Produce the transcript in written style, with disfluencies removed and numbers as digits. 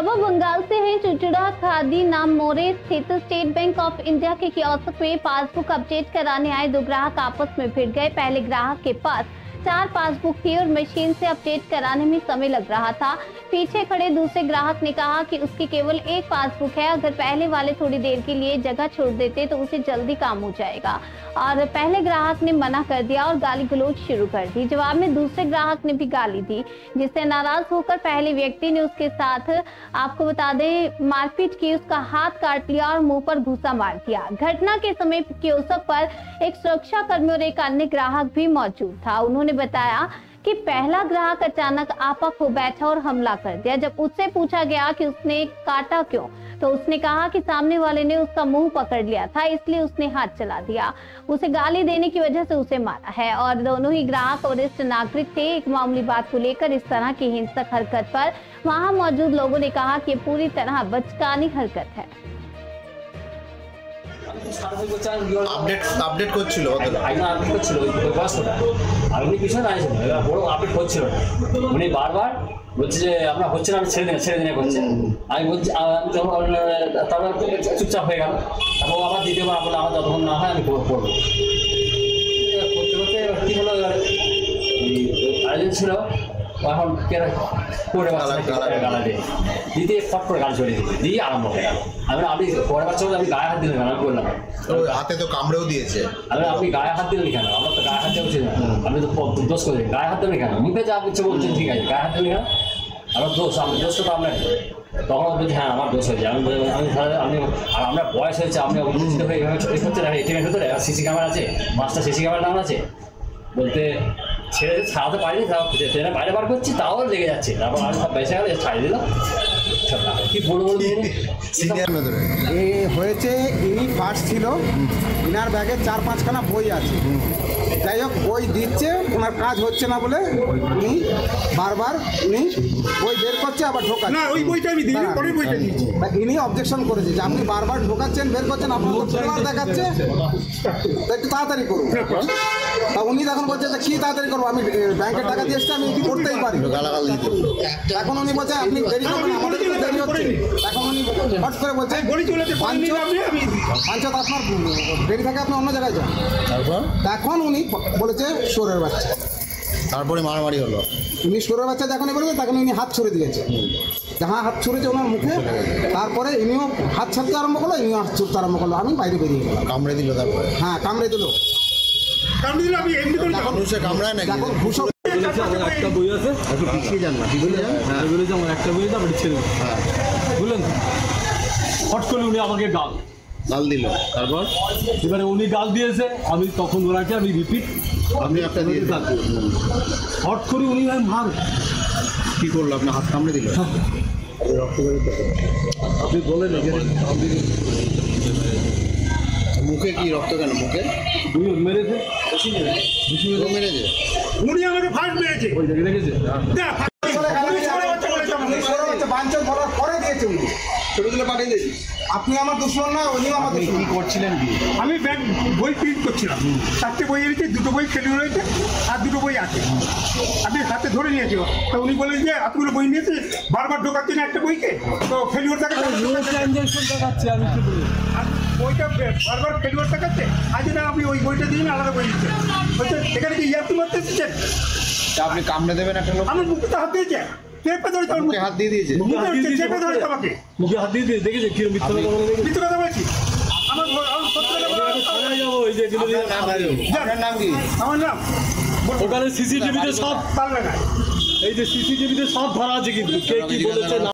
खबर बंगाल से है। चुचुड़ा खादी नाम मोरे स्थित स्टेट बैंक ऑफ इंडिया के कियोस्क में पासबुक अपडेट कराने आए दो ग्राहक आपस में भिड़ गए। पहले ग्राहक के पास 4 पासबुक थी और मशीन से अपडेट कराने में समय लग रहा था। पीछे खड़े दूसरे ग्राहक ने कहा कि उसकी केवल एक पासबुक है, अगर पहले वाले थोड़ी देर के लिए जगह छोड़ देते तो उसे जल्दी काम हो जाएगा। और पहले ग्राहक ने मना कर दिया और गाली गलौज शुरू कर दी। जवाब में दूसरे ग्राहक ने भी गाली दी, जिससे नाराज होकर पहले व्यक्ति ने उसके साथ, आपको बता दें, मारपीट की, उसका हाथ काट लिया और मुंह पर घूसा मार दिया। घटना के समय कियोस्क पर एक सुरक्षा कर्मी और एक अन्य ग्राहक भी मौजूद था। उन्होंने बताया कि पहला ग्राहक अचानक आपा खो बैठा और हमला कर दिया। जब उससे पूछा गया कि उसने काटा क्यों, तो उसने कहा कि सामने वाले ने उसका मुंह पकड़ लिया था, इसलिए उसने हाथ चला दिया। उसे गाली देने की वजह से उसे मारा है। और दोनों ही ग्राहक वरिष्ठ नागरिक थे। एक मामूली बात को लेकर इस तरह की हिंसक हरकत पर वहां मौजूद लोगों ने कहा कि पूरी तरह बचकानी हरकत है। আপডেট করছিল আপনি পিছনে আছেন বড় আপডেট হচ্ছিল উনি বারবার বলছে যে আমরা হচ্ছে না, আমি ছেড়ে দিনে করছে। আমি বলছি তারপর চুপচাপ হয়ে গেল এবং আবার দ্বিতীয়বার আপনার আমার যতক্ষণ না হয় আমি করবো করতে করতে কী হলো, আয়োজন ছিল এখন করে গালা দিয়ে দ্বিতীয় ফট করে গাল চলে দিয়ে আরম্ভ হয়ে গেল। আপনি পরের বাচ্চা আমি গায়ে হাত দিলেন কেন? আমি বললাম হাতে তো কামড়েও দিয়েছে। আপনি গায়ে হাত দিলেন কেন? আমরা তো গায়ে হাত দেওয়া উচিত না, আপনি তো দোষ করেছেন। গায়ে হাত দেবেন কেন? মুখে যা কিছু বলছেন ঠিক আছে, গায়ে হাত দেবেন কেন? আমার দোষটা তো আপনার। তখন বলছি হ্যাঁ আমার দোষ হয়েছে। আমি আর আপনার বয়স হয়েছে, আপনি অবস্থিত হয়ে এইভাবে চলে হচ্ছে না। এটিএমের ভেতরে সিসি ক্যামেরা আছে, 5টা সিসি ক্যামেরা নাম আছে, বলতে ছেড়ে ছাড়াতে পারিনি, ট্রেনে বাইরে বার করছি তাও লেগে যাচ্ছে। তারপর আমি সব বেঁচে গেলে ছাড়িয়ে দিলাম। কি বলবো হয়েছে, ইনি ফার্স্ট ছিল, ইনার ব্যাগে 4-5খানা বই আছে। যাই হোক, বই দিচ্ছে, ওনার কাজ হচ্ছে না বলে উনি বারবার বই বের করছে, আবার ঢোকাচ্ছে। ওই বইটা আমি দিই, পরের বইটা দিচ্ছি। ইনি অবজেকশন করেছে যে আপনি বারবার ঢোকাচ্ছেন, বের করছেন, আপনার পেপার দেখাচ্ছে, একটু তাড়াতাড়ি করুন। তা উনি তখন বলছে যে কী তাড়াতাড়ি করবো, আমি ব্যাংকের টাকা দিয়ে এসছি, আমি করতেই পারি। এখন উনি বলছে আপনি দেরি করবেন, আমাদের দেরি হচ্ছে। এখন উনি হট করে বলছে পাঞ্চায়েত আপনার দেরি থাকে, আপনি অন্য জায়গায় যান। এখন উনি বলেছে সোরের বাচ্চা। তারপরে মারামারি হলো। উনি সোরের বাচ্চা যখনই বলেছে তখন উনি হাত ছুড়ে দিয়েছে। যাহা হাত ছুড়েছে ওনার মুখে, তারপরে ইনিও হাত ছাড়তে আরম্ভ করলো, ইনিও হাত ছুটতে আরম্ভ করলো। আমি বাইরে বেরিয়ে গেলাম। কামড়ে দিল তারপরে? হ্যাঁ, কামড়ে দিল। আমি এমনি করে কামড়ায় নাকি? একটা বই আছে, পিছিয়ে যান না, বলেছে আমার একটা বই আছে, আপনি ছেড়ে বুঝলেন। হট করে উনি আমাকে গাল দিল। তারপর এবারে উনি গাল দিয়েছে, আমি তখন ওনাকে আমি রিপিট আপনি একটা দিয়ে হট করে উনি মার কি করলো? আপনার হাত কামড়ে দিল? আপনি বলেন মুখে কি রক্ত? কেন মুখে? মেরেছে, মেরেছে। উনি আমাকে ফার্স্ট মেরেছে। ওই দেখে রেখেছে বাঞ্চল ধরার পরে দিয়েছে উনি, ছবিগুলো পাঠিয়ে দিয়েছি। আপনি আমার দুশ্মন না, উনিও আমার দুশ্মন। কি করছিলেন? আমি ব্যাংক বই প্রিন্ট করছিলাম। 4টে বই এনেছে, 2টো বই ফেলে রয়েছে আর 2টো বই আছে। আপনি হাতে ধরে নিয়েছি। তো উনি বলেন যে এতগুলো বই নিয়েছে, বারবার ঢোকাচ্ছেন একটা বইকে, তো ফেলিওর দেখাচ্ছে। আমি কি বলি, বইটা বারবার ফেলিওর দেখাচ্ছে। আজ না আপনি ওই বইটা দিয়ে আলাদা বই দিচ্ছেন। বলছে এখানে কি ইয়ার্কি মারতে এসেছেন? আপনি কামড়ে দেবেন একটা লোক? আমার মুখে হাত দিয়েছে, চেপে ধরেছে, মুখে হাত দিয়ে দিয়েছে। চেপে ধরেছে আমাকে। মুখে হাত দিয়ে দিয়ে দেখেছে কি মিথ্যে কথা বলছি। আমার নাম কি? আমার নাম ওখানে সিসিটিভিতে সব, তার লাগায়। এই যে সিসিটিভিতে সব ধরা আছে, কিন্তু কে কি বলেছে।